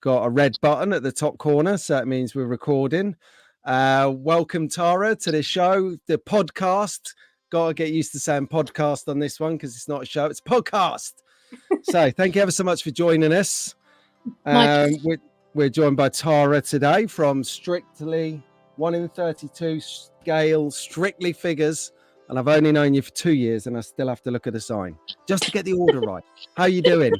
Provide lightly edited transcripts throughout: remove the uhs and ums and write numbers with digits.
got a red button at the top corner, so that means we're recording. Welcome, Tara, to the show, the podcast. Got to get used to saying podcast on this one because it's not a show, it's a podcast. So thank you ever so much for joining us. We're joined by Tara today from Strictly 1 in 32 scale, Strictly figures. And I've only known you for 2 years and I still have to look at the sign just to get the order right. How are you doing?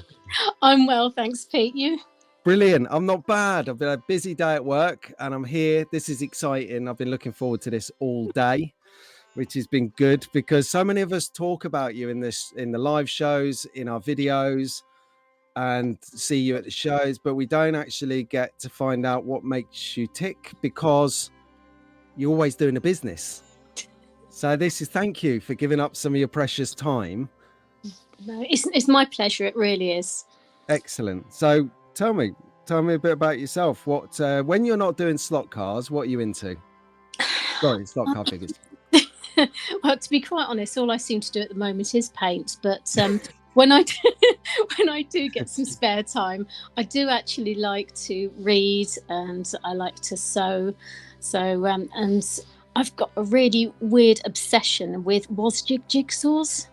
I'm well, thanks, Pete. You? Brilliant. I'm not bad. I've been a busy day at work and I'm here. This is exciting. I've been looking forward to this all day, which has been good because so many of us talk about you in the live shows, in our videos, and see you at the shows, but we don't actually get to find out what makes you tick because you're always doing a business. So thank you for giving up some of your precious time. No, it's my pleasure. It really is. Excellent. So tell me a bit about yourself. What when you're not doing slot cars, what are you into? Sorry, slot car figures. Well, to be quite honest, all I seem to do at the moment is paint. But when I do get some spare time, I do actually like to read and I like to sew. So and I've got a really weird obsession with jigsaws.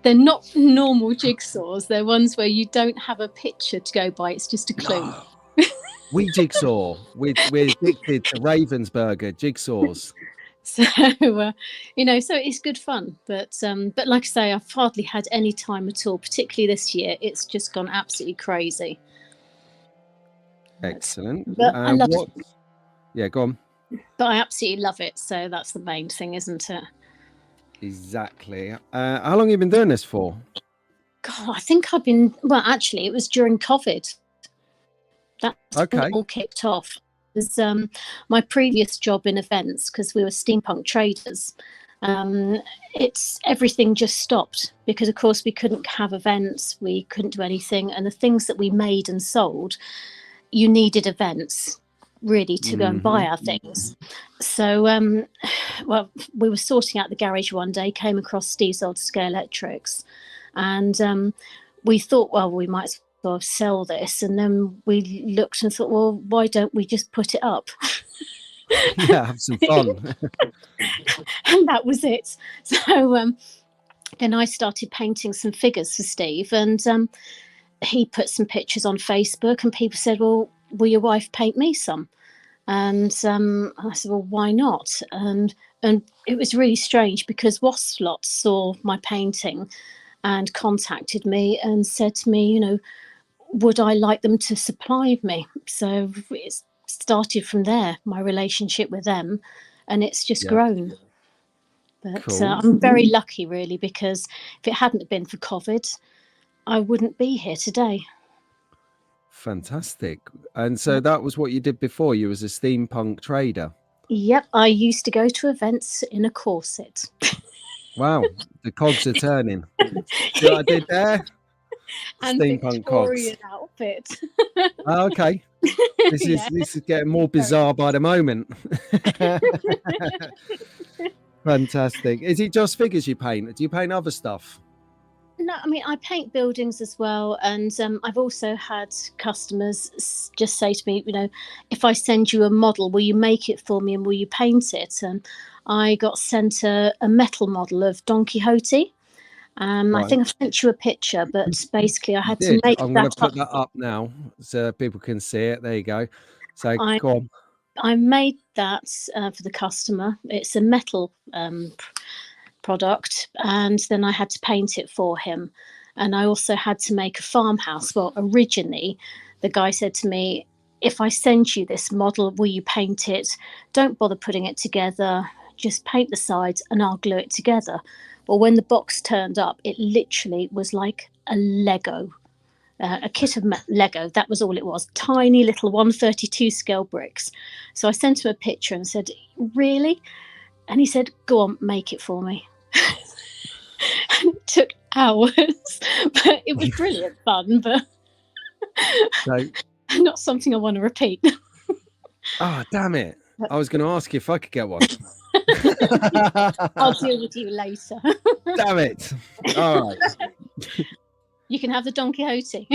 They're not normal jigsaws. They're ones where you don't have a picture to go by. It's just a clue. No. We jigsaw. We're addicted to Ravensburger jigsaws. So so it's good fun. But like I say, I've hardly had any time at all. Particularly this year, it's just gone absolutely crazy. Excellent. But I love it. Yeah, go on. But I absolutely love it. So that's the main thing, isn't it? Exactly. How long have you been doing this for? God, I think actually, it was during COVID. That's when it all kicked off. It was my previous job in events, because we were steampunk traders. Everything just stopped because, of course, we couldn't have events. We couldn't do anything. And the things that we made and sold, you needed events really to go and buy our things. So we were sorting out the garage one day, came across Steve's old Scalextrics, and we thought, well, we might as well sell this. And then we looked and thought, well, why don't we just put it up? Yeah, have some fun. And that was it. So then I started painting some figures for Steve, and he put some pictures on Facebook, and people said, well, will your wife paint me some? And I said, well, why not? And it was really strange because Waslot saw my painting and contacted me and said to me, would I like them to supply me? So it started from there, my relationship with them, and it's just grown. But cool. I'm very lucky, really, because if it hadn't been for COVID, I wouldn't be here today. Fantastic. And so that was what you did before. You was a steampunk trader. Yep, I used to go to events in a corset. Wow, the cogs are turning. See what I did there? And steampunk Victorian cogs. Outfit. Oh, okay. This is getting more bizarre by the moment. Fantastic. Is it just figures you paint? Do you paint other stuff? No, I mean, I paint buildings as well. And I've also had customers just say to me, if I send you a model, will you make it for me and will you paint it? And I got sent a metal model of Don Quixote. Right. I think I've sent you a picture, but basically I had to make I'm going to put that up now so people can see it. There you go. So go on. I made that for the customer. It's a metal product, and then I had to paint it for him. And I also had to make a farmhouse. Well, originally the guy said to me, if I send you this model, will you paint it? Don't bother putting it together, just paint the sides and I'll glue it together. Well, when the box turned up, it literally was like a Lego, a kit of Lego. That was all it was, tiny little 1/32 scale bricks. So I sent him a picture and said, really? And he said, go on, make it for me. And it took hours, but it was brilliant fun, but not something I want to repeat. Oh, damn it. I was going to ask you if I could get one. I'll deal with you later. Damn it. All right. You can have the Don Quixote.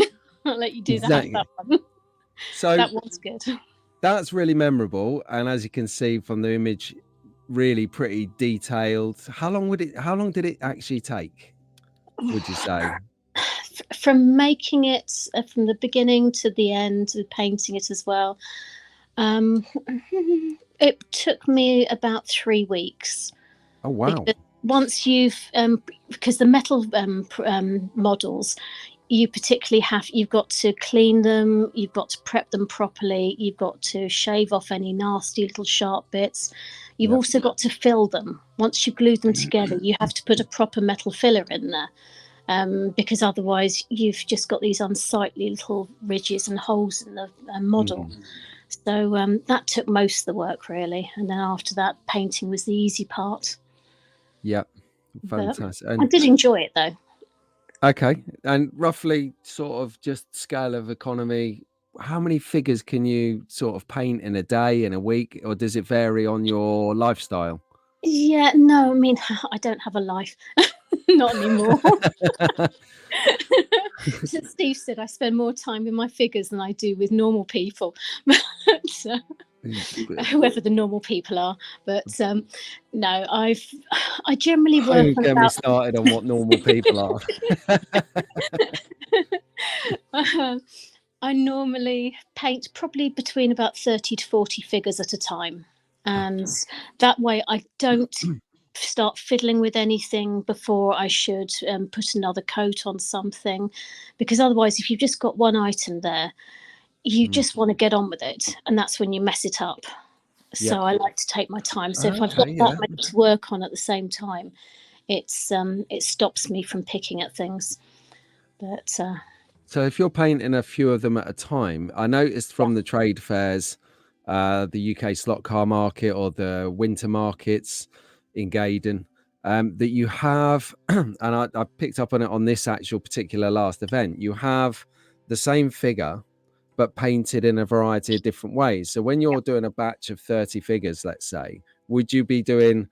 I'll let you do Exactly. that one. So That was good. that's really memorable, and as you can see from the image, really pretty detailed. How long did it actually take, would you say? From making it from the beginning to the end, painting it as well, it took me about 3 weeks. Oh wow. Because once you've because the metal models, you've got to clean them, you've got to prep them properly, you've got to shave off any nasty little sharp bits, you've Yep. also got to fill them. Once you glue them together, you have to put a proper metal filler in there, because otherwise you've just got these unsightly little ridges and holes in the model. So that took most of the work, really, and then after that, painting was the easy part. Yep. Fantastic. And I did enjoy it, though. okay, and roughly sort of just scale of economy, how many figures can you sort of paint in a day, in a week, or does it vary on your lifestyle? Yeah, no, I mean, I don't have a life. Not anymore. Steve said I spend more time with my figures than I do with normal people. But, whoever the normal people are. But no, I generally work Don't on get me about started on what normal people are. I normally paint probably between about 30 to 40 figures at a time. And that way I don't start fiddling with anything before I should put another coat on something. Because otherwise, if you've just got one item there, you just want to get on with it. And that's when you mess it up. So Yep. I like to take my time. So if I've got that many to work on at the same time, it stops me from picking at things. But so if you're painting a few of them at a time, I noticed from the trade fairs, the UK slot car market or the winter markets in Gaydon, that you have, and I picked up on it on this actual particular last event, you have the same figure, but painted in a variety of different ways. So when you're doing a batch of 30 figures, let's say, would you be doing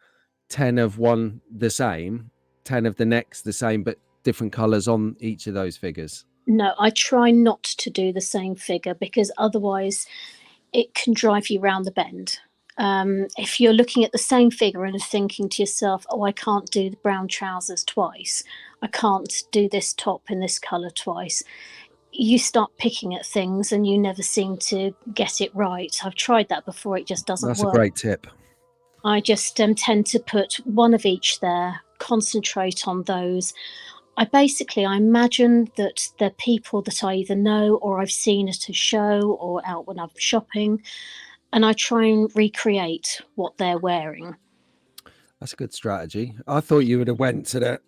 10 of one the same, 10 of the next the same, but different colors on each of those figures? No, I try not to do the same figure because otherwise it can drive you round the bend. If you're looking at the same figure and thinking to yourself, oh, I can't do the brown trousers twice, I can't do this top in this colour twice, you start picking at things and you never seem to get it right. I've tried that before, it just doesn't That's work. a great tip. I just tend to put one of each there, concentrate on those. I imagine that they're people that I either know or I've seen at a show or out when I'm shopping, and I try and recreate what they're wearing. That's a good strategy. I thought you would have went to the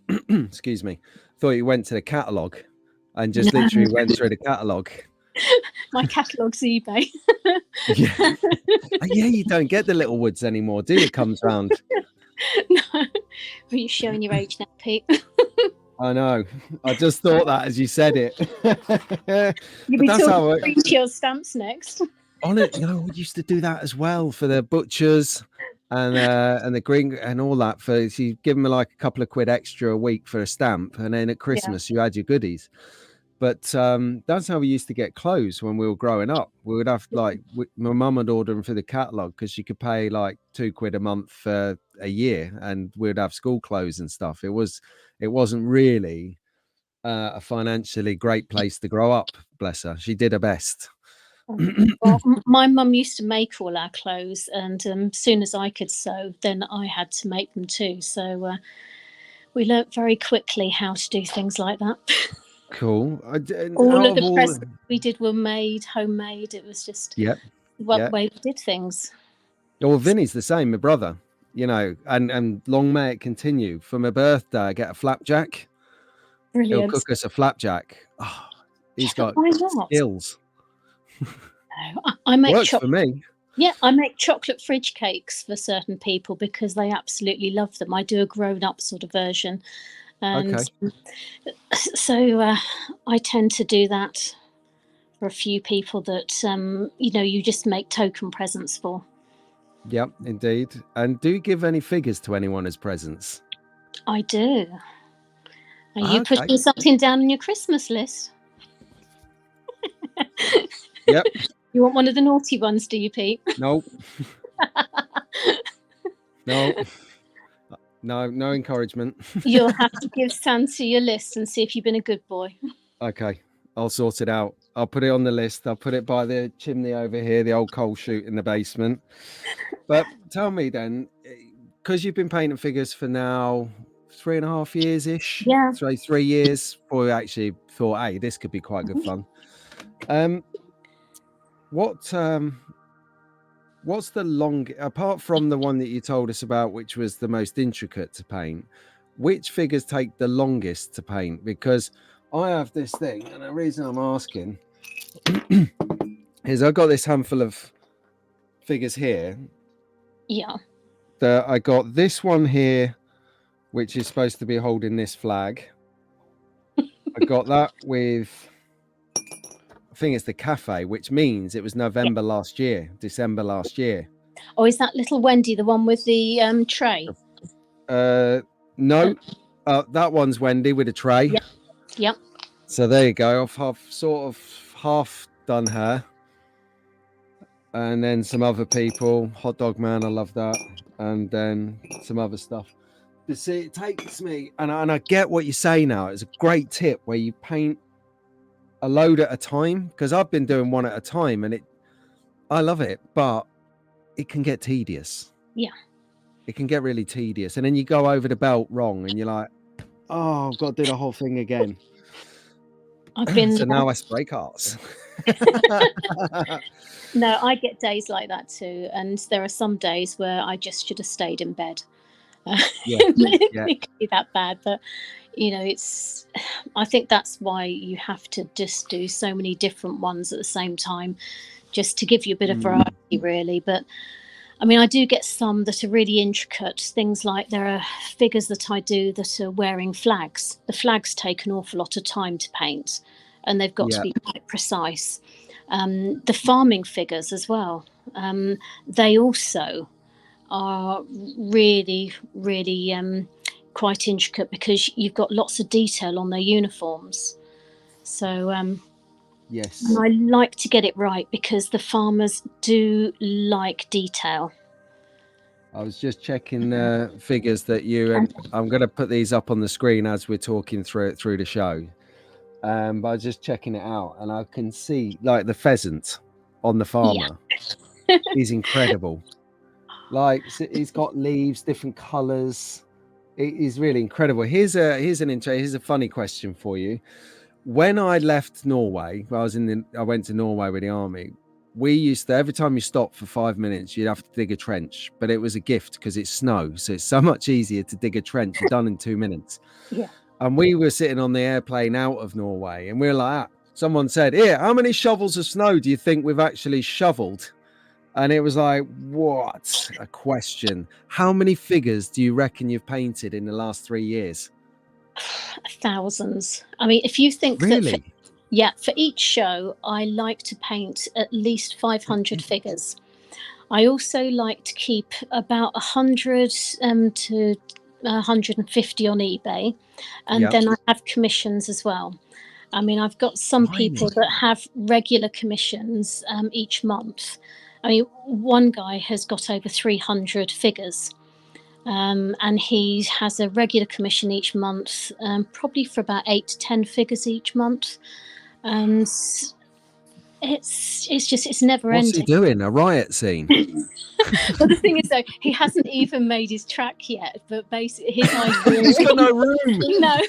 excuse me, thought you went to the catalogue and just literally went through the catalogue. My catalogue's eBay. Yeah. Yeah, you don't get the little woods anymore, do you? It comes round. No. Are you showing your age now, Pete? I know. I just thought that as you said it. You'll be talking to your stamps next. On it, we used to do that as well for the butchers and the green and all that. For you give them like a couple of quid extra a week for a stamp, and then at Christmas you had your goodies. But that's how we used to get clothes when we were growing up. We would have my mum would order them for the catalogue because she could pay like £2 a month for a year, and we'd have school clothes and stuff. It wasn't really a financially great place to grow up. Bless her, she did her best. Well, my mum used to make all our clothes, and as soon as I could sew, then I had to make them too. So we learnt very quickly how to do things like that. Cool. All of the presents we did were homemade. It was just the way we did things. Well, Vinny's the same, my brother, and long may it continue. For my birthday, I get a flapjack. Brilliant. He'll cook us a flapjack. Oh, he's got skills. I make works for me. Yeah, I make chocolate fridge cakes for certain people because they absolutely love them. I do a grown-up sort of version. And so I tend to do that for a few people that, you just make token presents for. Yep, indeed. And do you give any figures to anyone as presents? I do. Are you putting something down on your Christmas list? Yep. You want one of the naughty ones, do you, Pete? Nope. No. No encouragement. You'll have to give Santa your list and see if you've been a good boy. Okay, I'll sort it out. I'll put it on the list. I'll put it by the chimney over here, the old coal chute in the basement. But tell me then, because you've been painting figures for now 3.5 years ish. Yeah. So 3 years before we actually thought, hey, this could be quite good fun. What's the long, apart from the one that you told us about, which was the most intricate to paint, which figures take the longest to paint? Because I have this thing, and the reason I'm asking is I've got this handful of figures here. Yeah. I got this one here, which is supposed to be holding this flag. I got that with, I think it's the cafe, which means it was December last year. Oh, is that little Wendy the one with the tray? No, that one's Wendy with a tray. Yep. So there you go. I've sort of half done her. And then some other people. Hot Dog Man, I love that. And then some other stuff. But see, it takes me, and I get what you say now. It's a great tip where you paint a load at a time, because I've been doing one at a time, and I love it, but it can get tedious. Yeah. It can get really tedious. And then you go over the belt wrong, and you're like, oh, I've got to do the whole thing again. I've been so now I spray carts. No, I get days like that too, and there are some days where I just should have stayed in bed. It could be that bad, but I think that's why you have to just do so many different ones at the same time, just to give you a bit of variety, really. But I mean, I do get some that are really intricate. Things like there are figures that I do that are wearing flags. The flags take an awful lot of time to paint, and they've got to be quite precise. The farming figures as well, they also are really, really quite intricate, because you've got lots of detail on their uniforms. So yes, and I like to get it right, because the farmers do like detail. I was just checking figures that you, and I'm going to put these up on the screen as we're talking through the show. But I was just checking it out, and I can see like the pheasant on the farmer. He's incredible. Like, he's got leaves, different colors. It is really incredible. Here's a funny question for you. When I left Norway, I went to Norway with the army. We used to, every time you stopped for 5 minutes, you'd have to dig a trench, but it was a gift because it's snow. So it's so much easier to dig a trench. You're done in 2 minutes. Yeah. And we were sitting on the airplane out of Norway, and we were like, someone said, here, how many shovels of snow do you think we've actually shoveled? And it was like, what a question. How many figures do you reckon you've painted in the last 3 years? Thousands. I mean, if you think really? For each show, I like to paint at least 500 figures. I also like to keep about 100 to 150 on eBay. And then I have commissions as well. I mean, I've got some people that have regular commissions each month. I mean, one guy has got over 300 figures. And he has a regular commission each month, probably for about 8 to 10 figures each month. And it's never ending. What's he doing? A riot scene? Well, the thing is, though, he hasn't even made his track yet. But basically, his idea, he's got no room. No,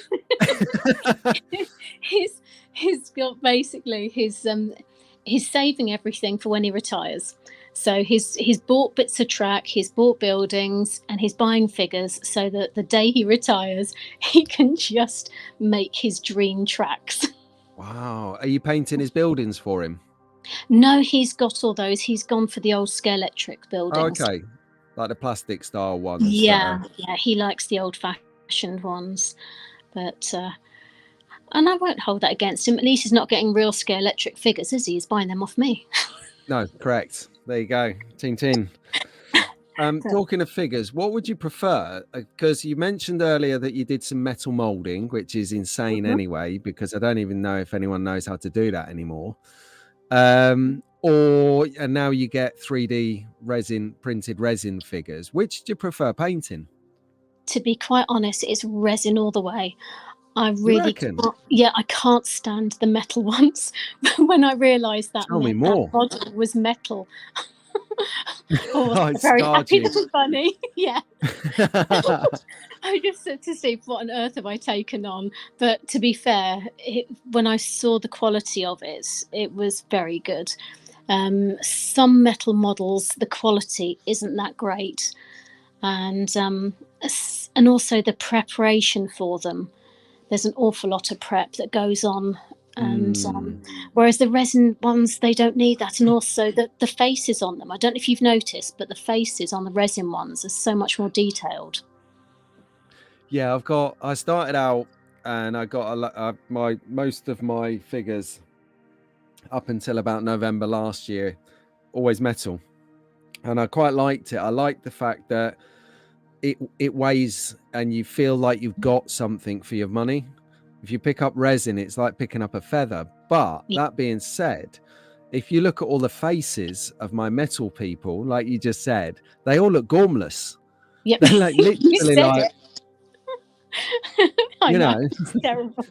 he's got basically he's saving everything for when he retires. So he's bought bits of track, he's bought buildings, and he's buying figures so that the day he retires, he can just make his dream tracks. Wow. Are you painting his buildings for him? No, he's got all those. He's gone for the old Scalextric buildings. Oh, okay. Like the plastic style ones. Yeah, he likes the old-fashioned ones. But and I won't hold that against him. At least he's not getting real Scalextric figures, is he? He's buying them off me. No, correct. There you go. Tin. Talking of figures, what would you prefer? Because you mentioned earlier that you did some metal molding, which is insane anyway, because I don't even know if anyone knows how to do that anymore. And now you get 3D printed resin figures. Which do you prefer painting? To be quite honest, it's resin all the way. I You really reckon? can't, yeah, I can't stand the metal ones. When I realised that Tell me that more. model was metal, I Oh, wasn't it very scarred happy. you. That was funny. Yeah. I just said to Steve, what on earth have I taken on? But to be fair, when I saw the quality of it, it was very good. Some metal models, the quality isn't that great. And also the preparation for them. There's an awful lot of prep that goes on. And whereas the resin ones, they don't need that. And also the faces on them, I don't know if you've noticed, but the faces on the resin ones are so much more detailed. Yeah, I started out and I got most of my figures up until about November last year, always metal. And I quite liked it. I liked the fact that it weighs and you feel like you've got something for your money. If you pick up resin, it's like picking up a feather. But that being said, if you look at all the faces of my metal people, like you just said, they all look gormless. Yep. They're like You literally said like, it. I know. it's Terrible.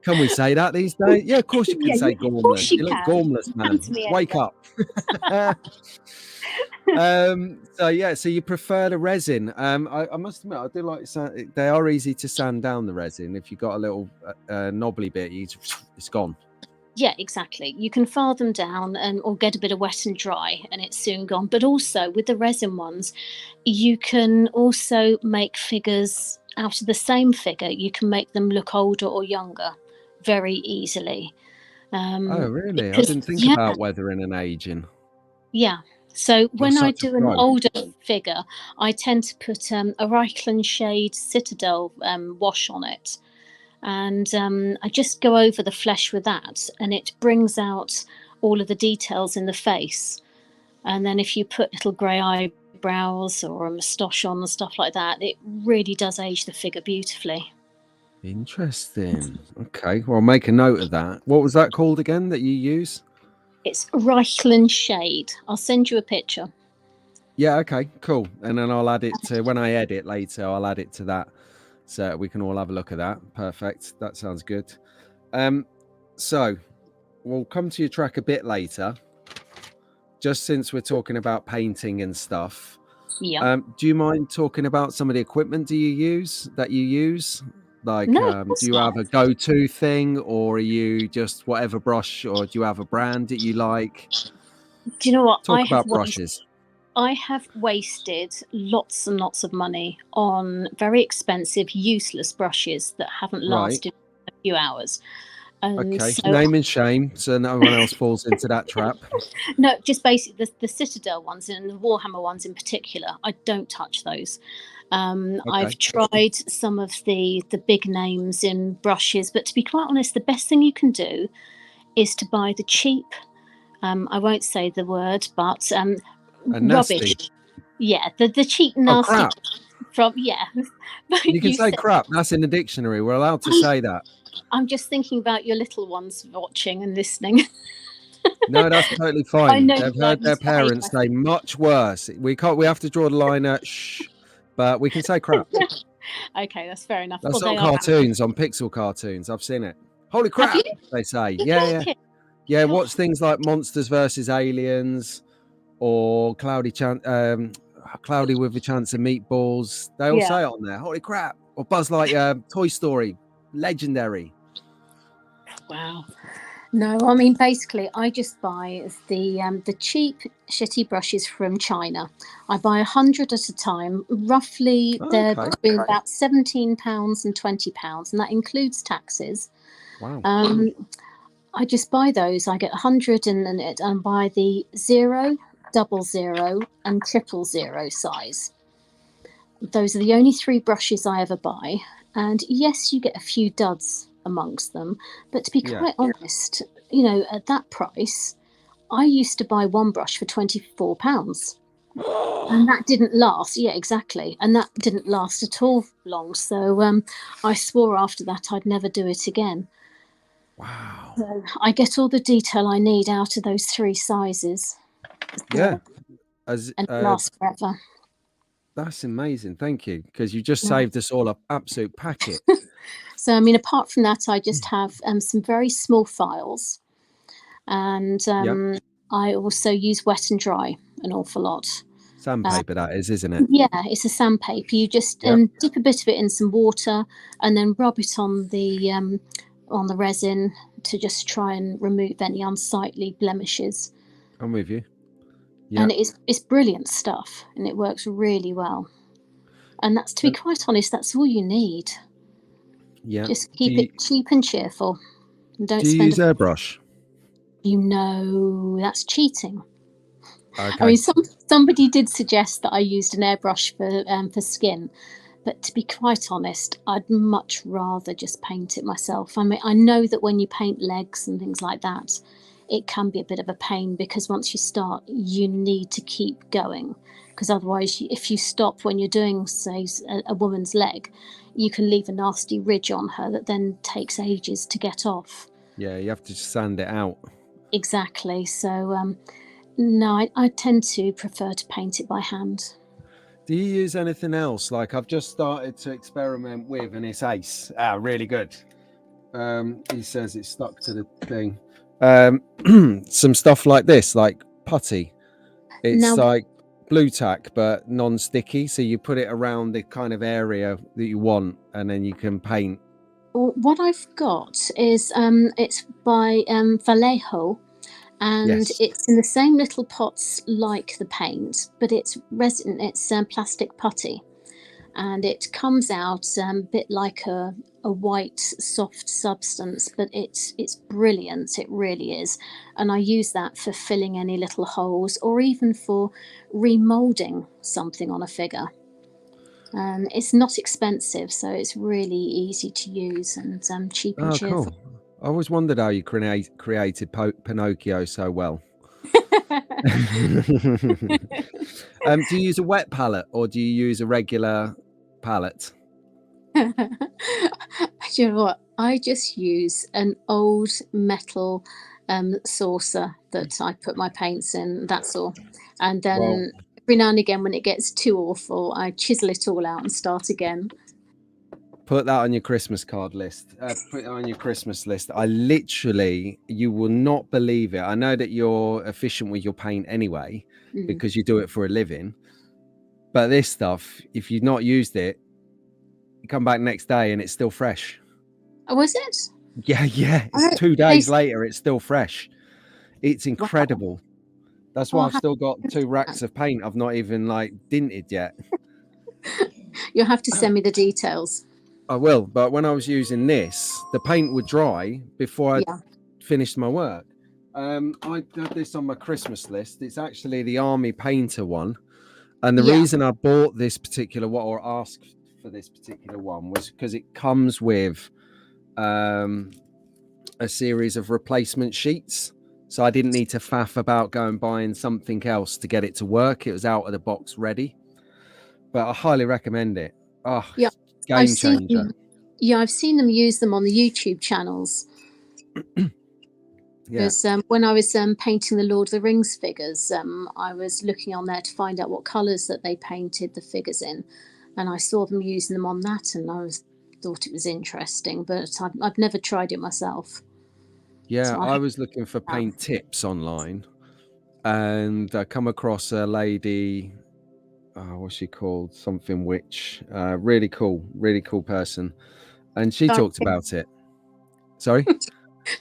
Can we say that these days? Yeah, of course you can say Of course gormless. you You look can. gormless, man. To me Wake anyway. up. So you prefer the resin. I must admit, I do like they are easy to sand down, the resin. If you got a little knobbly bit, it's gone. Yeah, exactly. You can file them down or get a bit of wet and dry and it's soon gone. But also with the resin ones, you can also make figures out of the same figure. You can make them look older or younger very easily. Oh, really? I didn't think about weathering and aging. Yeah. So when I such a do an pro. older figure, I tend to put a Rikling Shade Citadel wash on it. And I just go over the flesh with that, and it brings out all of the details in the face. And then if you put little grey eyebrows or a moustache on and stuff like that, it really does age the figure beautifully. Interesting. Okay, well, make a note of that. What was that called again that you use? It's Rikling Shade. I'll send you a picture. Yeah, okay, cool. And then I'll add it to, when I edit later, I'll add it to that so we can all have a look at that. Perfect. That sounds good. So we'll come to your track a bit later, just since we're talking about painting and stuff. Yeah. Do you mind talking about some of the equipment you use? Like, No, do you have a go-to thing, or are you just whatever brush, or do you have a brand that you like? Do you know what? Talk about brushes. I have wasted lots and lots of money on very expensive, useless brushes that haven't lasted a few hours. Okay, so, name and shame, so no one else falls into that trap. No, just basically the Citadel ones and the Warhammer ones in particular. I don't touch those. I've tried some of the big names in brushes, but to be quite honest, the best thing you can do is to buy the cheap. I won't say the word, but rubbish. Yeah, the cheap nasty. Crap. From You can say crap. That's in the dictionary. We're allowed to say that. I'm just thinking about your little ones watching and listening. No, that's totally fine. They've heard their parents say much worse. We have to draw the line at shh, but we can say crap. Okay, that's fair enough. That's on cartoons, on pixel cartoons. I've seen it. Holy crap, they say. Yeah. Watch things like Monsters versus Aliens or Cloudy with a Chance of Meatballs. They all say it on there. Holy crap. Or Buzz Lightyear, Toy Story, legendary. Wow. No, I mean, basically, I just buy the cheap, shitty brushes from China. I buy 100 at a time. Roughly, they're between about £17 and £20, and that includes taxes. Wow. I just buy those. I get 100 and buy the 0, 00, and 000 size. Those are the only 3 brushes I ever buy. And yes, you get a few duds amongst them, but to be quite honest, at that price, I used to buy one brush for £24, and that didn't last. Yeah, exactly, and that didn't last at all long. So I swore after that I'd never do it again. Wow. So I get all the detail I need out of those 3 sizes. Yeah. And it lasts forever. That's amazing. Thank you. Because you just Yeah. saved us all an absolute packet. So, I mean, apart from that, I just have some very small files. And Yeah. I also use wet and dry an awful lot. Sandpaper, that is, isn't it? Yeah, it's a sandpaper. You just Yeah. dip a bit of it in some water and then rub it on the resin to just try and remove any unsightly blemishes. I'm with you. Yeah. And it's brilliant stuff, and it works really well. And that's, to be quite honest, that's all you need. Yeah. Just keep it cheap and cheerful. And don't Do you spend use airbrush? that's cheating. Okay. I mean, somebody did suggest that I used an airbrush for skin, but to be quite honest, I'd much rather just paint it myself. I mean, I know that when you paint legs and things like that, it can be a bit of a pain, because once you start, you need to keep going, because otherwise, if you stop when you're doing, say, a woman's leg, you can leave a nasty ridge on her that then takes ages to get off. Yeah, you have to just sand it out. Exactly. So, no, I tend to prefer to paint it by hand. Do you use anything else? Like, I've just started to experiment with, and it's ace. Really good. He says it's stuck to the thing. Some stuff like this, like putty. It's Now, like blue tack, but non-sticky. So you put it around the kind of area that you want, and then you can paint. what I've got is it's by Vallejo, and Yes. it's in the same little pots like the paint, but it's resin. It's plastic putty, and it comes out a bit like a white soft substance, but it's brilliant. It really is, and I use that for filling any little holes, or even for remolding something on a figure. It's not expensive, so it's really easy to use and cheap and Oh, cheerful. cool. I always wondered how you created Pinocchio so well. Do you use a wet palette, or do you use a regular palette? Do you know what? I just use an old metal saucer that I put my paints in. That's all. And then Well, every now and again, when it gets too awful, I chisel it all out and start again. put that on your Christmas card list. Put it on your Christmas list. You will not believe it. I know that you're efficient with your paint anyway, because you do it for a living. But this stuff, if you've not used it, you come back next day and it's still fresh. Oh, was it? Yeah. It's 2 days later, it's still fresh. It's incredible. Wow. That's why I've still got 2 racks of paint I've not even dinted yet. You'll have to send me the details. I will, but when I was using this, the paint would dry before I finished my work. I had this on my Christmas list. It's actually the Army Painter one. And the reason I bought this particular one, or asked for this particular one, was because it comes with a series of replacement sheets. So I didn't need to faff about going buying something else to get it to work. It was out of the box ready. But I highly recommend it. Oh, yeah. Game changer. I've seen them use them on the YouTube channels. Because when I was painting the Lord of the Rings figures, I was looking on there to find out what colours that they painted the figures in, and I saw them using them on that, and thought it was interesting, but I've never tried it myself. Yeah, so I was looking for paint tips online, and I come across a lady. What's she called? Something witch. Really cool person, and she talked about it. Sorry,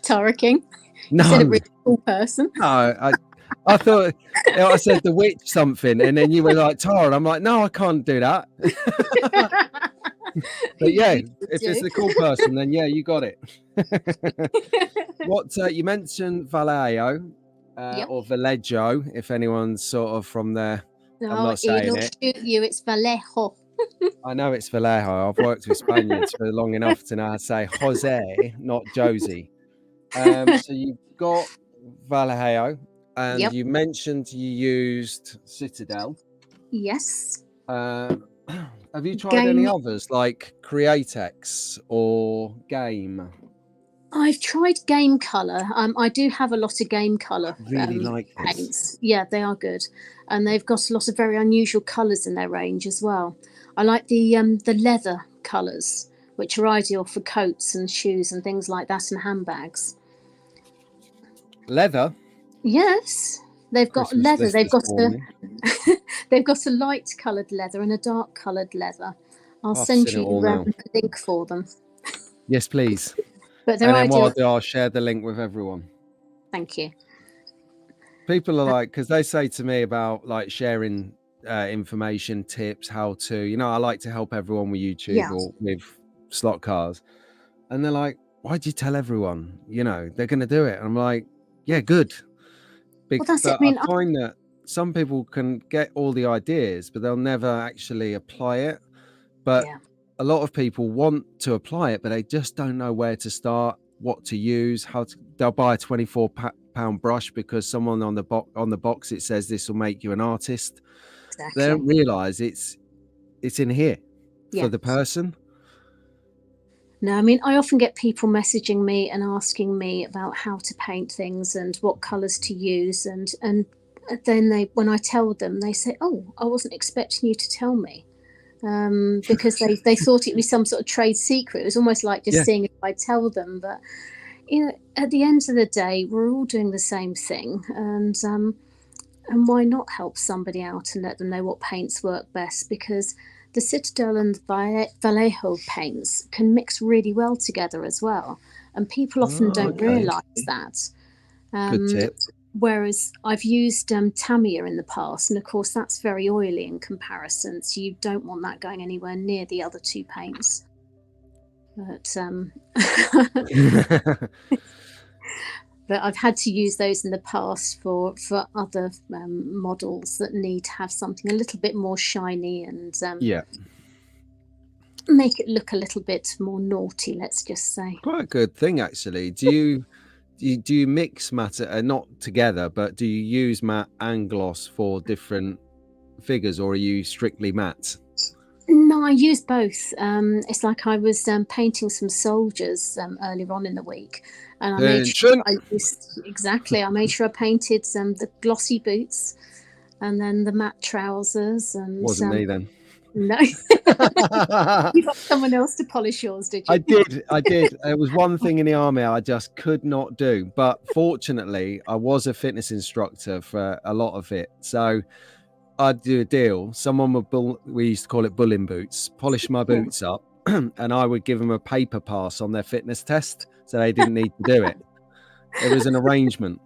Tara King. No, you said a really cool person. No, I thought I said the witch something, and then you were like Tara, and I'm like, no, I can't do that. But yeah, if it's a cool person, then yeah, you got it. What you mentioned Vallejo or Vallejo, if anyone's sort of from there. No, I'm not saying it. Shoot you, it's Vallejo. I know it's Vallejo. I've worked with Spaniards for long enough to know how to say Jose, not Josie. So you've got Vallejo, and you mentioned you used Citadel. Yes. Have you tried any others like Createx or Game? I've tried game colour. I do have a lot of game colour Really like this. paints. Yeah, they are good, and they've got a lot of very unusual colours in their range as well. I like the leather colours, which are ideal for coats and shoes and things like that, and handbags. Leather. Yes, they've got Christmas leather. list They've this got morning. they've got a light coloured leather and a dark coloured leather. I'll I've send seen it you all now. the link for them. Yes, please. But they're And then what I'll ideal. do, I'll share the link with everyone. Thank you. People are like, because they say to me about like sharing information, tips, how to, you know, I like to help everyone with YouTube Yeah. or with slot cars. And they're like, why'd you tell everyone? You know, they're going to do it. And I'm like, yeah, good. Well, that's it. But I mean, I find that some people can get all the ideas, but they'll never actually apply it. But yeah. a lot of people want to apply it, but they just don't know where to start, what to use, how to. They'll buy a 24-pound brush because someone on the box it says this will make you an artist. Exactly. They don't realize it's in here for the person. No, I mean, I often get people messaging me and asking me about how to paint things and what colours to use, and then when I tell them, they say, "Oh, I wasn't expecting you to tell me," because they thought it was some sort of trade secret. It was almost like just seeing if I tell them. But you know, at the end of the day, we're all doing the same thing, and why not help somebody out and let them know what paints work best? Because the Citadel and Vallejo paints can mix really well together as well, and people often don't realise that. Good tip. Whereas I've used Tamiya in the past, and of course that's very oily in comparison, so you don't want that going anywhere near the other two paints. But but I've had to use those in the past for other models that need to have something a little bit more shiny and make it look a little bit more naughty, let's just say. Quite a good thing, actually. Do you mix matte, not together, but do you use matte and gloss for different figures, or are you strictly matte? No, I use both. It's like I was painting some soldiers earlier on in the week, and I made sure I made sure I painted the glossy boots, and then the matte trousers. And wasn't me then. No, you got someone else to polish yours, did you? I did. There was one thing in the army I just could not do, but fortunately, I was a fitness instructor for a lot of it, so I'd do a deal. Someone we used to call it bullying boots, polish my boots up, and I would give them a paper pass on their fitness test, so they didn't need to do it. It was an arrangement.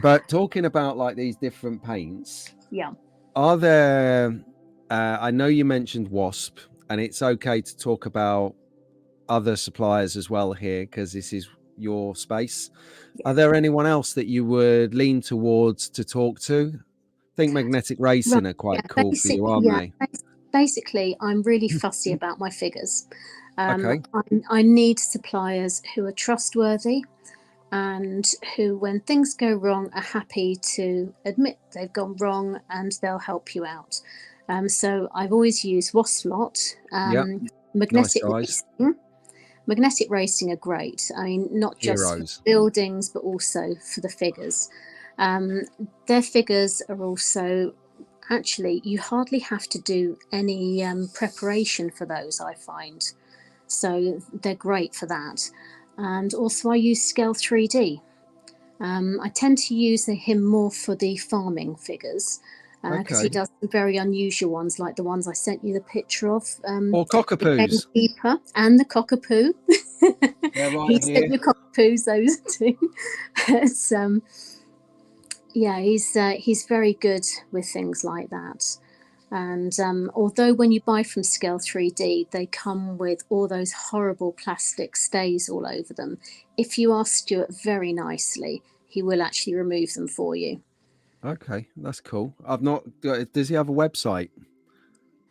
But talking about like these different paints, are there? I know you mentioned Wasp, and it's okay to talk about other suppliers as well here because this is your space. Are there anyone else that you would lean towards to talk to? I think Magnetic Racing are quite cool for you, aren't they? Basically, I'm really fussy about my figures. Okay. I need suppliers who are trustworthy and who, when things go wrong, are happy to admit they've gone wrong and they'll help you out. So I've always used Waslot, Magnetic Racing. Magnetic Racing are great. I mean, not just for buildings, but also for the figures. Their figures are also, actually, you hardly have to do any preparation for those, I find. So they're great for that. And also I use Scale 3D. I tend to use him more for the farming figures because he does some very unusual ones, like the ones I sent you the picture of. Or cockapoos. The gamekeeper and the cockapoo. Right he sent the cockapoos, those two. It's, yeah, he's very good with things like that. And although when you buy from Scale 3D, they come with all those horrible plastic stays all over them, if you ask Stuart very nicely, he will actually remove them for you. Okay, that's cool. I've not. Does he have a website?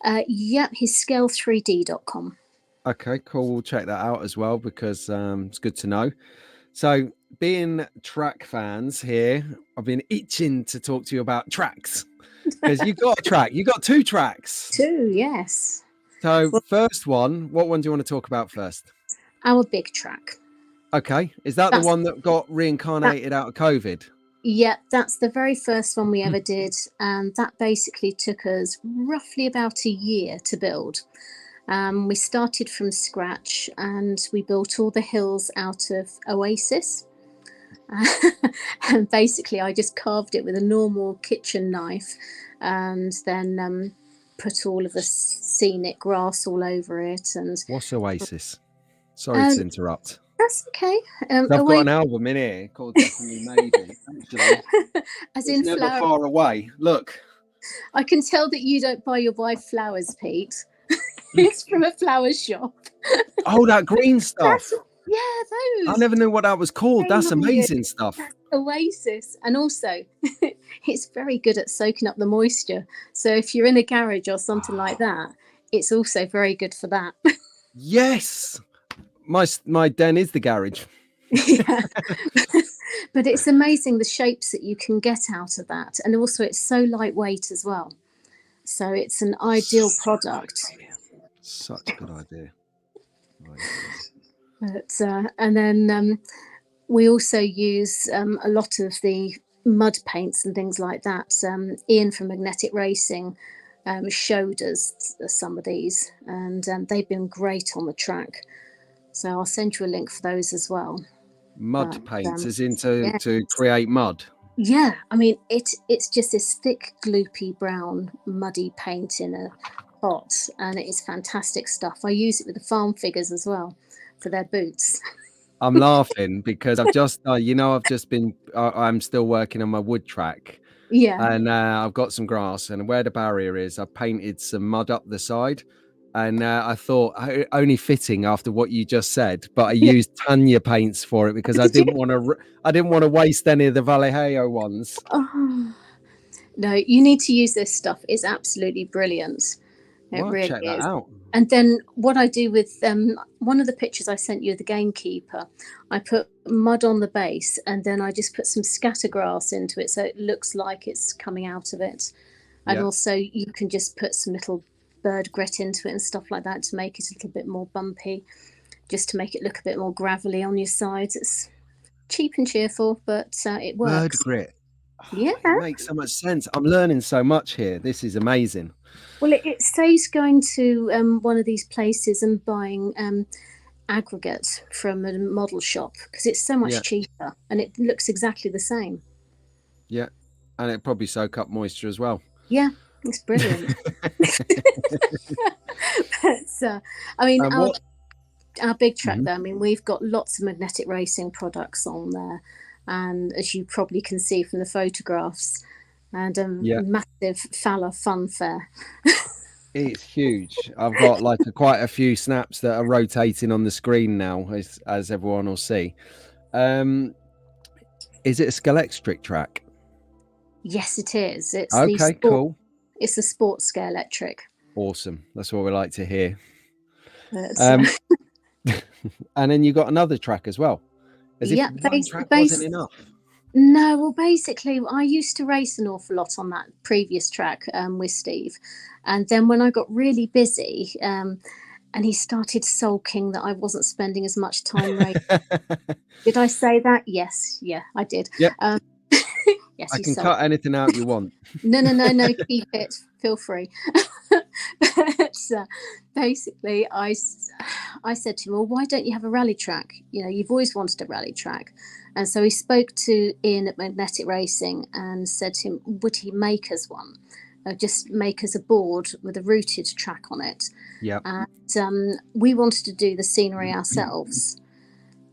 Yep, he's scale3d.com. Okay, cool. We'll check that out as well because it's good to know. So, being track fans here, I've been itching to talk to you about tracks because you got a track. You got two tracks. Two, yes. So, first one, what one do you want to talk about first? Our big track. Okay. Is that the That's one that got that. reincarnated out of COVID? Yeah, that's the very first one we ever did, and that basically took us roughly about a year to build. We started from scratch, and we built all the hills out of Oasis. And basically, I just carved it with a normal kitchen knife, and then put all of the scenic grass all over it. And What's Oasis? Sorry to um, interrupt. that's okay. 'Cause I've got Oasis, an album in here called Definitely Maybe. Actually, as it's in never flower. far away. Look. I can tell that you don't buy your wife flowers, Pete. It's from a flower shop. Oh, that green stuff. That's, yeah, I those. never knew what that was called. Shame That's on you. amazing stuff. That's Oasis. And also, it's very good at soaking up the moisture. So if you're in a garage or something like that, it's also very good for that. Yes. My den is the garage. Yeah. But it's amazing the shapes that you can get out of that. And also, it's so lightweight as well. So it's an ideal product. Such a good idea. But, and then we also use a lot of the mud paints and things like that. Ian from Magnetic Racing showed us some of these, and they've been great on the track. So I'll send you a link for those as well. Mud paints, as in yeah. to create mud. Yeah, I mean it's just this thick, gloopy brown, muddy paint in a pot, and it is fantastic stuff. I use it with the farm figures as well for their boots. I'm laughing because I've just, I've just been, I'm still working on my wood track. Yeah. And I've got some grass, and where the barrier is, I've painted some mud up the side. And I thought only fitting after what you just said, but I used Tanya paints for it because I didn't want to waste any of the Vallejo ones. Oh, no, you need to use this stuff. It's absolutely brilliant. It Well, really check that is. out. And then what I do with one of the pictures I sent you, the gamekeeper, I put mud on the base, and then I just put some scatter grass into it so it looks like it's coming out of it. And also you can just put some little bird grit into it and stuff like that to make it a little bit more bumpy, just to make it look a bit more gravelly on your sides. It's cheap and cheerful, but it works. Bird grit. Yeah. It makes so much sense. I'm learning so much here. This is amazing. Well, it saves going to one of these places and buying aggregate from a model shop because it's so much cheaper and it looks exactly the same. Yeah, and it probably soak up moisture as well. Yeah, it's brilliant. But, I mean, our big track there, I mean, we've got lots of Magnetic Racing products on there, and as you probably can see from the photographs, and massive Falla fun fair. It's huge. I've got like quite a few snaps that are rotating on the screen now, as everyone will see. Is it a Scalextric track? Yes, it is. It's okay, cool. It's a sports Scalextric. Awesome. That's what we like to hear. And then you got another track as well. As if one track wasn't enough. No, well, basically, I used to race an awful lot on that previous track with Steve. And then when I got really busy and he started sulking that I wasn't spending as much time racing. Did I say that? Yes. Yeah, I did. Yep. Yes, I can cut anything out you want. No, keep it. Feel free. But basically, I said to him, well, why don't you have a rally track? You've always wanted a rally track. And so he spoke to Ian at Magnetic Racing and said to him, would he make us one? Just make us a board with a rooted track on it. Yeah. And we wanted to do the scenery ourselves.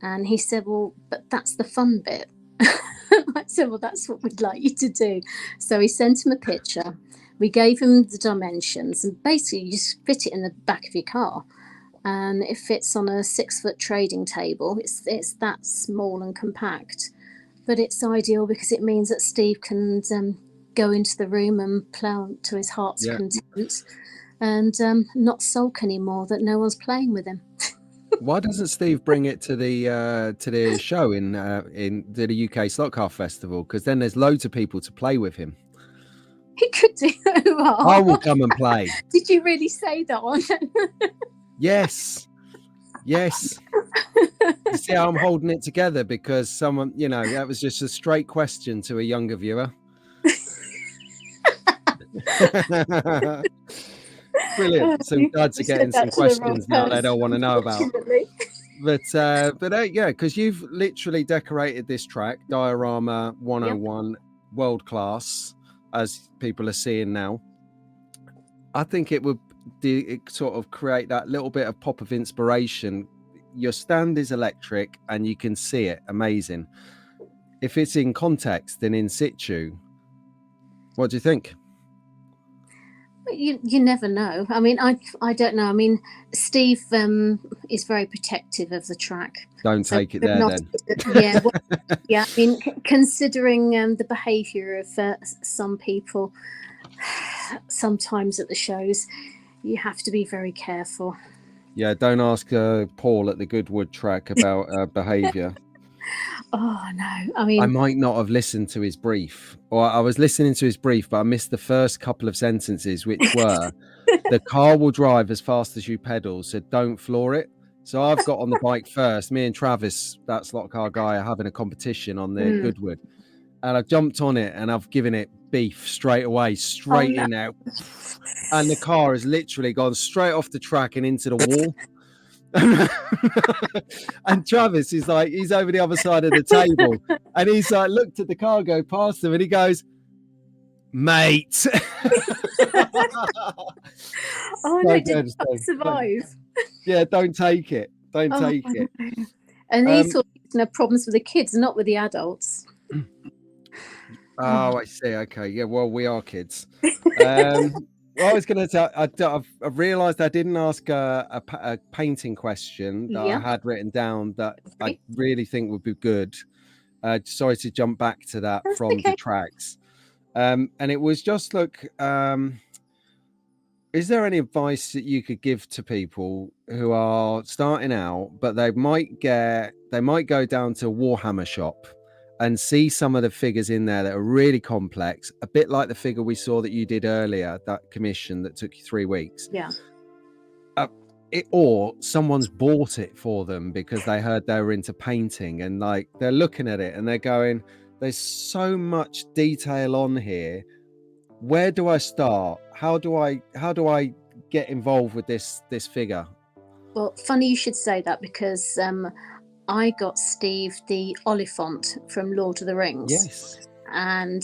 And he said, well, but that's the fun bit. I said, well, that's what we'd like you to do. So he sent him a picture. We gave him the dimensions, and basically you just fit it in the back of your car. And it fits on a 6-foot trading table. It's that small and compact. But it's ideal because it means that Steve can go into the room and plough to his heart's content and not sulk anymore that no one's playing with him. Why doesn't Steve bring it to the show in the UK Slot Car Festival? Because then there's loads of people to play with him. He could do. I will come and play. Did you really say that one? Yes. Yes. You see how I'm holding it together, because someone, that was just a straight question to a younger viewer. Brilliant. Some dads are getting some questions now they don't want to know about. But yeah, because you've literally decorated this track, Diorama 101, world class, as people are seeing now. I think it would sort of create that little bit of pop of inspiration. Your stand is electric and you can see it, amazing. If it's in context and in situ, what do you think? You never know. I mean, I don't know. I mean, Steve is very protective of the track. Don't take it there then. Yeah, yeah. I mean, considering the behaviour of some people, sometimes at the shows, you have to be very careful. Yeah, don't ask Paul at the Goodwood track about behaviour. Oh no, I mean, I might not have listened to his brief, or I was listening to his brief, but I missed the first couple of sentences, which were, the car will drive as fast as you pedal, so don't floor it. So I've got on the bike first. Me and Travis, that slot car guy, are having a competition on the Goodwood, and I jumped on it and I've given it beef straight away, in out, and the car has literally gone straight off the track and into the wall. And Travis is like, he's over the other side of the table, and he's like, looked at the car go past him, and he goes, mate. Oh no, did survive? Yeah, don't take it. Don't take it. And these sort of problems with the kids, not with the adults. Oh, I see. Okay, yeah. Well, we are kids. Well, I was going to tell. I've realised I didn't ask a painting question that I had written down that I really think would be good. Sorry to jump back to that from the tracks. And it was just, look, is there any advice that you could give to people who are starting out, but they might go down to a Warhammer shop and see some of the figures in there that are really complex, a bit like the figure we saw that you did earlier, that commission that took you 3 weeks. Yeah. Or someone's bought it for them because they heard they were into painting, and like they're looking at it and they're going, there's so much detail on here. Where do I start? How do I get involved with this figure? Well, funny you should say that, because I got Steve the Oliphant from Lord of the Rings. Yes. And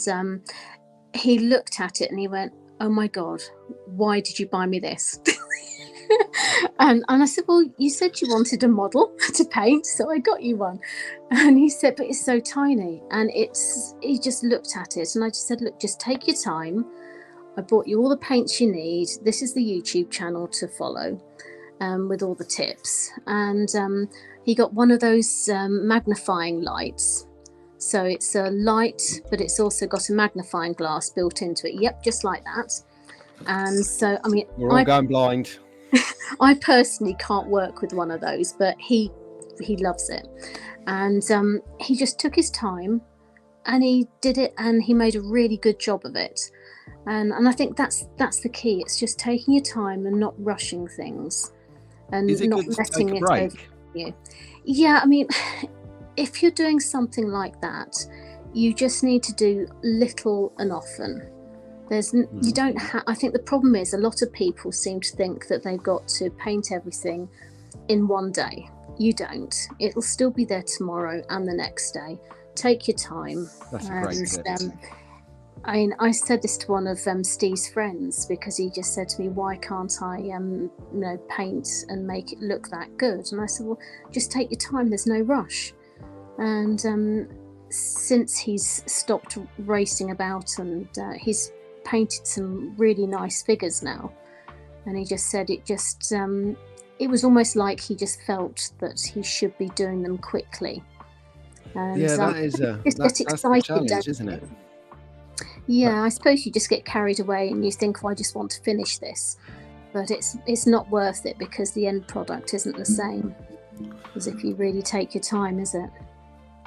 he looked at it and he went, oh my God, why did you buy me this? and I said, well, you said you wanted a model to paint, so I got you one. And he said, but it's so tiny. And he just looked at it, and I just said, look, just take your time. I bought you all the paints you need. This is the YouTube channel to follow, with all the tips. And he got one of those magnifying lights. So it's a light, but it's also got a magnifying glass built into it. Yep, just like that. And so, I mean, we're all going blind. I personally can't work with one of those, but he loves it. And he just took his time and he did it, and he made a really good job of it. And I think that's the key. It's just taking your time and not rushing things, and not letting it over you. Yeah, I mean, if you're doing something like that, you just need to do little and often. You don't have. I think the problem is a lot of people seem to think that they've got to paint everything in one day. You don't. It'll still be there tomorrow and the next day. Take your time. That's a great tip. I said this to one of Steve's friends, because he just said to me, why can't I paint and make it look that good? And I said, well, just take your time, there's no rush. And since he's stopped racing about, and he's painted some really nice figures now, and he just said it was almost like he just felt that he should be doing them quickly. And yeah, that's the challenge, isn't it? Yeah, I suppose you just get carried away and you think, I just want to finish this, but it's not worth it, because the end product isn't the same as if you really take your time, is it?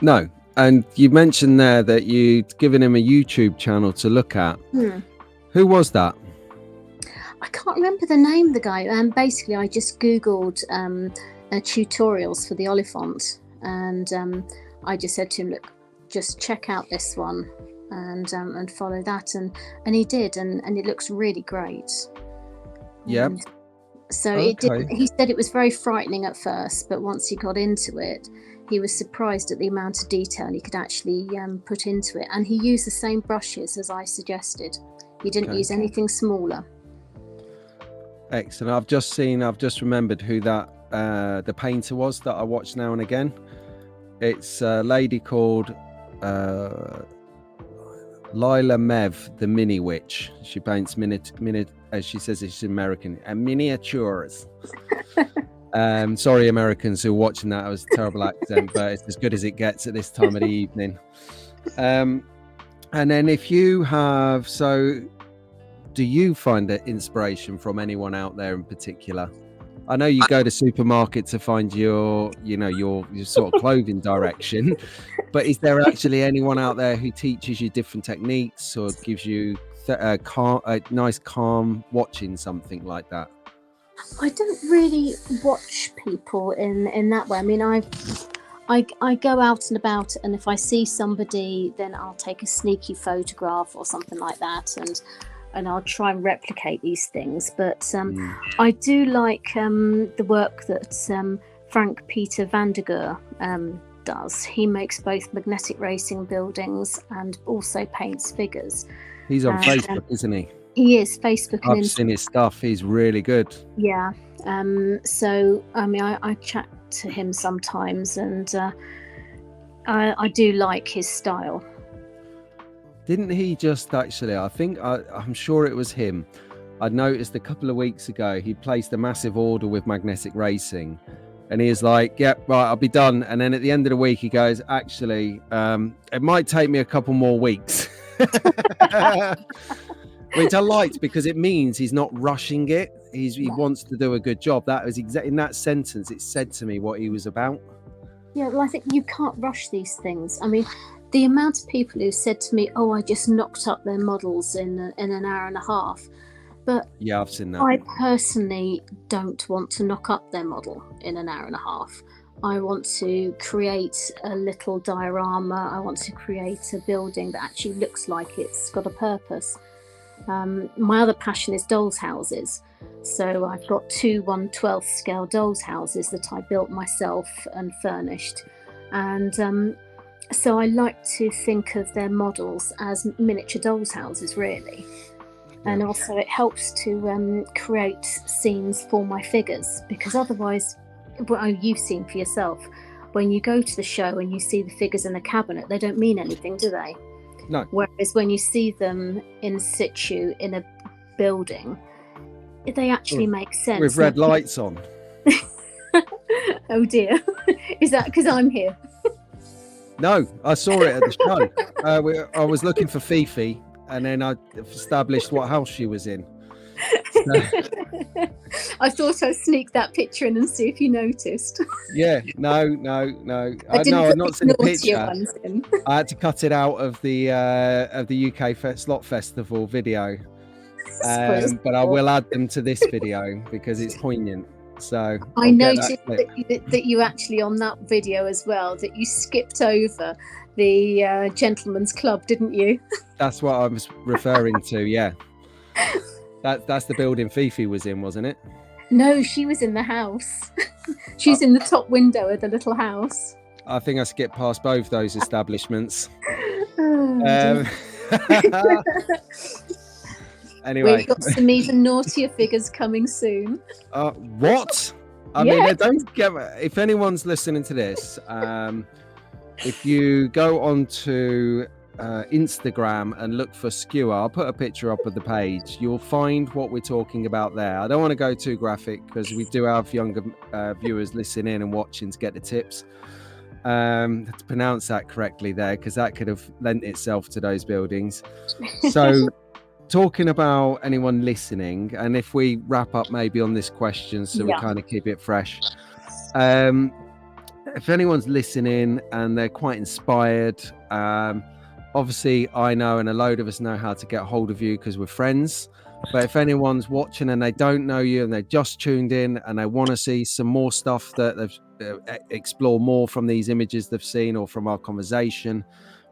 No. And you mentioned there that you'd given him a YouTube channel to look at. Who was that? I can't remember the name of the guy. Basically, I just Googled tutorials for the Oliphant, and I just said to him, look, just check out this one and follow that, and he did, and it looks really great. Yeah. So it didn't, he said it was very frightening at first, but once he got into it, he was surprised at the amount of detail he could actually put into it, and he used the same brushes as I suggested. He didn't use anything smaller. Excellent. I've just remembered who that the painter was that I watch now and again. It's a lady called Lila Mev, the Mini Witch. She paints as she says, it's American, and miniatures. Sorry, Americans who are watching that. It was a terrible accent, but it's as good as it gets at this time of the evening. And then if you have, do you find inspiration from anyone out there in particular? I know you go to supermarket to find your sort of clothing direction, but is there actually anyone out there who teaches you different techniques or gives you a nice calm watching something like that? I don't really watch people in that way. I mean, I go out and about, and if I see somebody, then I'll take a sneaky photograph or something like that, and I'll try and replicate these things. But I do like the work that Frank Peter van der Geer does. He makes both magnetic racing buildings and also paints figures. He's on Facebook, isn't he? He is, Facebook and I've seen his stuff. He's really good. Yeah. So, I mean, I chat to him sometimes, and I do like his style. Didn't he just actually, I'm sure it was him. I noticed a couple of weeks ago, he placed a massive order with Magnetic Racing, and he was like, yep, right, I'll be done. And then at the end of the week, he goes, actually, it might take me a couple more weeks. Which I liked, because it means he's not rushing it. He wants to do a good job. That was in that sentence, it said to me what he was about. Yeah, well, I think you can't rush these things. I mean, the amount of people who said to me, oh, I just knocked up their models in an hour and a half. But yeah, I've seen that. I personally don't want to knock up their model in an hour and a half. I want to create a little diorama. I want to create a building that actually looks like it's got a purpose. My other passion is dolls' houses. So I've got 2 1/12 scale dolls' houses that I built myself and furnished. And so I like to think of their models as miniature dolls' houses, really. And also it helps to create scenes for my figures, because otherwise, well, you've seen for yourself, when you go to the show and you see the figures in the cabinet, they don't mean anything, do they? No. Whereas when you see them in situ in a building, they actually make sense. With red lights on. Oh dear. Is that because I'm here? No, I saw it at the show. I was looking for Fifi, and then I established what house she was in. So, I thought I'd sneak that picture in and see if you noticed. Yeah, no. I've not seen the picture. I had to cut it out of the UK Slot Festival video, but I will add them to this video because it's poignant. So I noticed that you actually, on that video as well, that you skipped over the gentleman's club, didn't you? That's what I was referring to. Yeah. That's the building Fifi was in, wasn't it? No, she was in the house. She's in the top window of the little house. I think I skipped past both those establishments. Anyway, we've got some even naughtier figures coming soon. What? I mean, don't get. If anyone's listening to this, if you go onto Instagram and look for Skewer, I'll put a picture up of the page. You'll find what we're talking about there. I don't want to go too graphic because we do have younger viewers listening and watching to get the tips. To pronounce that correctly there, because that could have lent itself to those buildings. So talking about anyone listening, and if we wrap up maybe on this question so we kind of keep it fresh, if anyone's listening and they're quite inspired, obviously I know, and a load of us know how to get hold of you because we're friends. But if anyone's watching and they don't know you and they just tuned in and they want to see some more stuff that they've explore more from these images they've seen or from our conversation,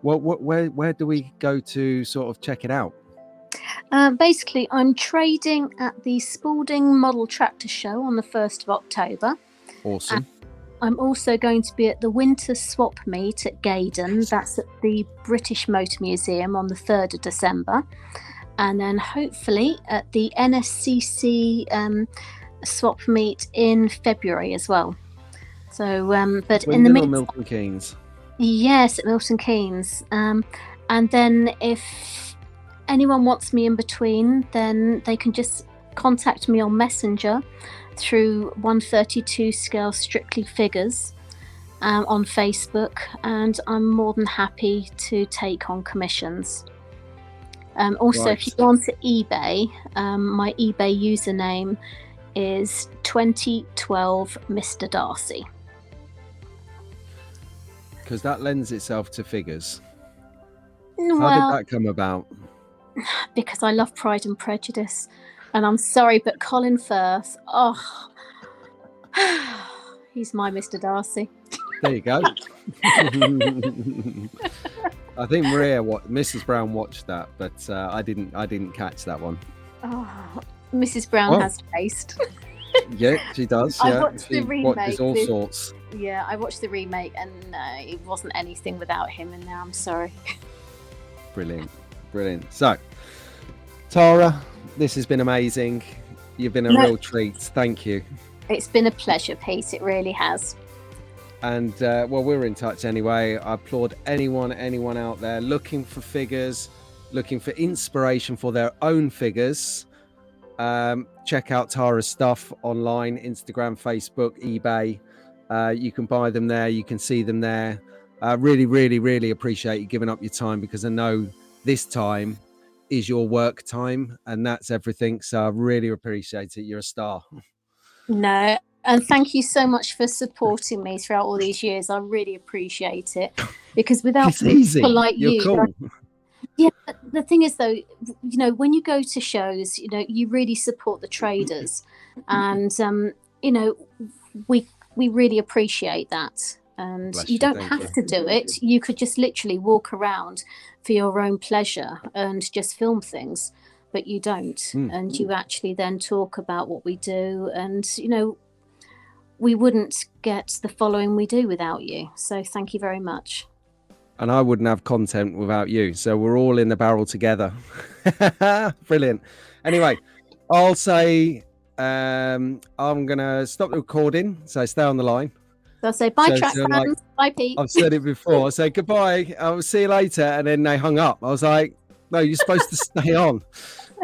where do we go to sort of check it out? Basically, I'm trading at the Spalding Model Tractor Show on the 1st of October. Awesome. I'm also going to be at the Winter Swap Meet at Gaydon. That's at the British Motor Museum on the 3rd of December. And then hopefully at the NSCC Swap Meet in February as well. So, but in the meantime, Milton Keynes. Yes, at Milton Keynes. And then if anyone wants me in between, then they can just contact me on Messenger through 132 Scale Strictly Figures on Facebook, and I'm more than happy to take on commissions. Also, Right. if you go onto eBay, my eBay username is 2012 Mr. Darcy. Because that lends itself to figures. Well, How did that come about? Because I love Pride and Prejudice, and I'm sorry, but Colin Firth, he's my Mr. Darcy. There you go. I think Mrs. Brown watched that, but I didn't catch that one. Oh, Mrs. Brown has taste. Yeah, she does. I Yeah, watched the remake. Watches all sorts. Yeah, I watched the remake, and it wasn't anything without him in there. I'm sorry. Brilliant. So, Tara, this has been amazing. You've been a real treat. Thank you. It's been a pleasure, Pete. It really has. And well, we're in touch anyway. I applaud anyone out there looking for figures, looking for inspiration for their own figures. Check out Tara's stuff online, Instagram, Facebook, eBay. You can buy them there. You can see them there. Really appreciate you giving up your time, because I know this time is your work time, and that's everything. So I really appreciate it. You're a star. No. And thank you so much for supporting me throughout all these years. I really appreciate it, because without people like you, cool. Yeah, the thing is, though, when you go to shows, you really support the traders, and we really appreciate that. And you don't have to do it. You could just literally walk around for your own pleasure and just film things, but you don't. And you actually then talk about what we do, and we wouldn't get the following we do without you. So thank you very much. And I wouldn't have content without you. So we're all in the barrel together. Brilliant. Anyway, I'll say I'm going to stop the recording. So stay on the line. So I'll say bye, track fans. Bye, Pete. I've said it before. I say goodbye. I'll see you later. And then they hung up. I was like, no, you're supposed to stay on.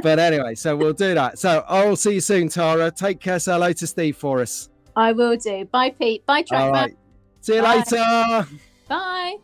But anyway, so we'll do that. So I'll see you soon, Tara. Take care. Say hello to Steve for us. I will do. Bye, Pete. Bye, track fans. See you later. Bye.